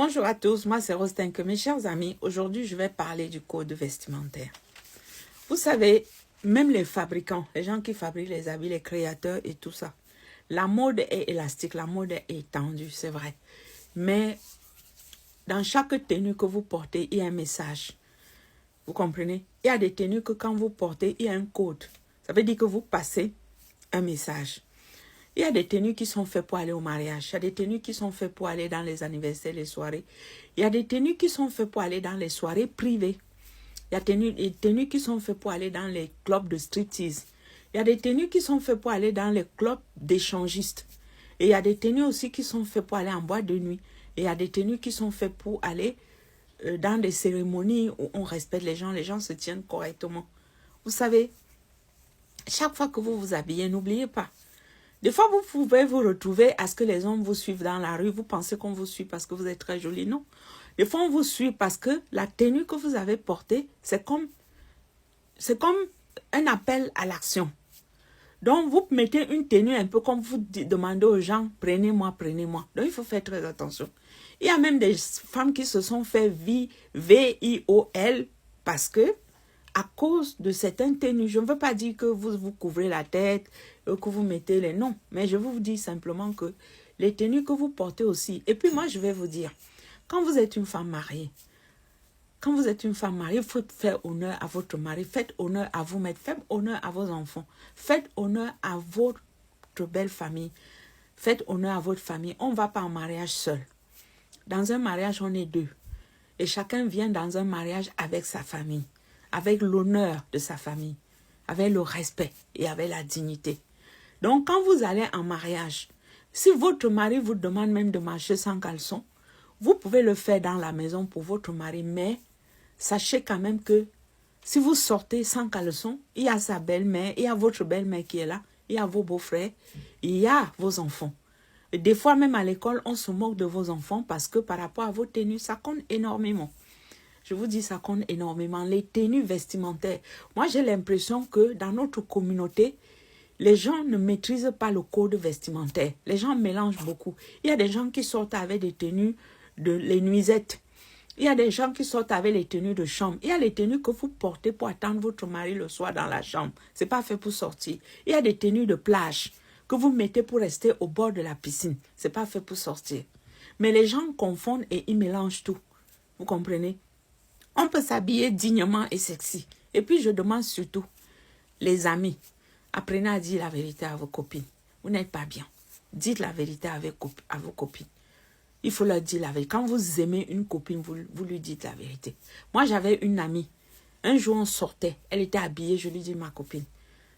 Bonjour à tous, moi c'est Rostinque. Mes chers amis, aujourd'hui je vais parler du code vestimentaire. Vous savez, même les fabricants, les gens qui fabriquent les habits, les créateurs et tout ça, la mode est élastique, la mode est étendue, c'est vrai. Mais dans chaque tenue que vous portez, il y a un message. Vous comprenez? Il y a des tenues que quand vous portez, il y a un code. Ça veut dire que vous passez un message. Il y a des tenues qui sont faites pour aller au mariage. Il y a des tenues qui sont faites pour aller dans les anniversaires, les soirées. Il y a des tenues qui sont faites pour aller dans les soirées privées. Il y a des tenues qui sont faites pour aller dans les clubs de striptease. Il y a des tenues qui sont faites pour aller dans les clubs d'échangistes. Et il y a des tenues aussi qui sont faites pour aller en boîte de nuit. Et il y a des tenues qui sont faites pour aller dans des cérémonies où on respecte les gens se tiennent correctement. Vous savez, chaque fois que vous vous habillez, n'oubliez pas. Des fois, vous pouvez vous retrouver à ce que les hommes vous suivent dans la rue. Vous pensez qu'on vous suit parce que vous êtes très jolie. Non. Des fois, on vous suit parce que la tenue que vous avez portée, c'est comme un appel à l'action. Donc, vous mettez une tenue un peu comme vous demandez aux gens, prenez-moi, prenez-moi. Donc, il faut faire très attention. Il y a même des femmes qui se sont fait V-I-O-L parce que, à cause de certaines tenues, je ne veux pas dire que vous vous couvrez la tête, que vous mettez les noms, mais je vous dis simplement que les tenues que vous portez aussi. Et puis moi, je vais vous dire, quand vous êtes une femme mariée, il faut faire honneur à votre mari, faites honneur à vous-même, faites honneur à vos enfants, faites honneur à votre belle famille, faites honneur à votre famille. On ne va pas en mariage seul. Dans un mariage, on est deux. Et chacun vient dans un mariage avec sa famille, avec l'honneur de sa famille, avec le respect et avec la dignité. Donc, quand vous allez en mariage, si votre mari vous demande même de marcher sans caleçon, vous pouvez le faire dans la maison pour votre mari, mais sachez quand même que si vous sortez sans caleçon, il y a sa belle-mère, il y a votre belle-mère qui est là, il y a vos beaux-frères, il y a vos enfants. Et des fois, même à l'école, on se moque de vos enfants parce que par rapport à vos tenues, ça compte énormément. Je vous dis, ça compte énormément. Les tenues vestimentaires. Moi, j'ai l'impression que dans notre communauté, les gens ne maîtrisent pas le code vestimentaire. Les gens mélangent beaucoup. Il y a des gens qui sortent avec des tenues les nuisettes. Il y a des gens qui sortent avec les tenues de chambre. Il y a les tenues que vous portez pour attendre votre mari le soir dans la chambre. Ce n'est pas fait pour sortir. Il y a des tenues de plage que vous mettez pour rester au bord de la piscine. Ce n'est pas fait pour sortir. Mais les gens confondent et ils mélangent tout. Vous comprenez? On peut s'habiller dignement et sexy. Et puis je demande surtout, les amis, apprenez à dire la vérité à vos copines. Vous n'êtes pas bien. Dites la vérité à vos copines. Il faut leur dire la vérité. Quand vous aimez une copine, vous lui dites la vérité. Moi, j'avais une amie. Un jour, on sortait. Elle était habillée. Je lui dis, ma copine,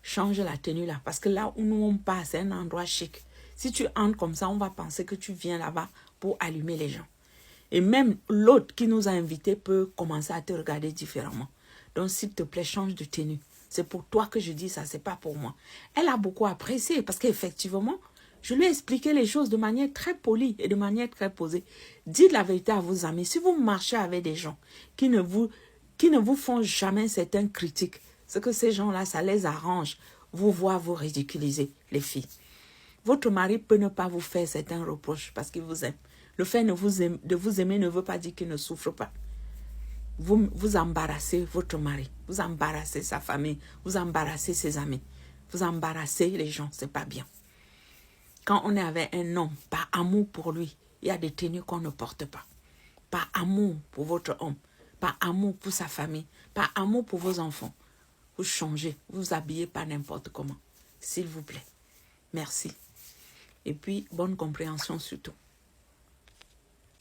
change la tenue là. Parce que là où nous on passe, c'est un endroit chic. Si tu entres comme ça, on va penser que tu viens là-bas pour allumer les gens. Et même l'autre qui nous a invités peut commencer à te regarder différemment. Donc, s'il te plaît, change de tenue. C'est pour toi que je dis ça, c'est pas pour moi. Elle a beaucoup apprécié parce qu'effectivement, je lui ai expliqué les choses de manière très polie et de manière très posée. Dites la vérité à vos amis. Si vous marchez avec des gens qui ne vous font jamais certaines critiques, c'est que ces gens-là, ça les arrange. Vous voir vous ridiculiser, les filles. Votre mari peut ne pas vous faire certains reproches parce qu'il vous aime. Le fait de vous aimer ne veut pas dire qu'il ne souffre pas. Vous embarrassez votre mari, vous embarrassez sa famille, vous embarrassez ses amis, vous embarrassez les gens, c'est pas bien. Quand on est avec un homme, par amour pour lui, il y a des tenues qu'on ne porte pas. Par amour pour votre homme, par amour pour sa famille, par amour pour vos enfants. Vous changez, vous vous habillez pas n'importe comment. S'il vous plaît. Merci. Et puis, bonne compréhension surtout.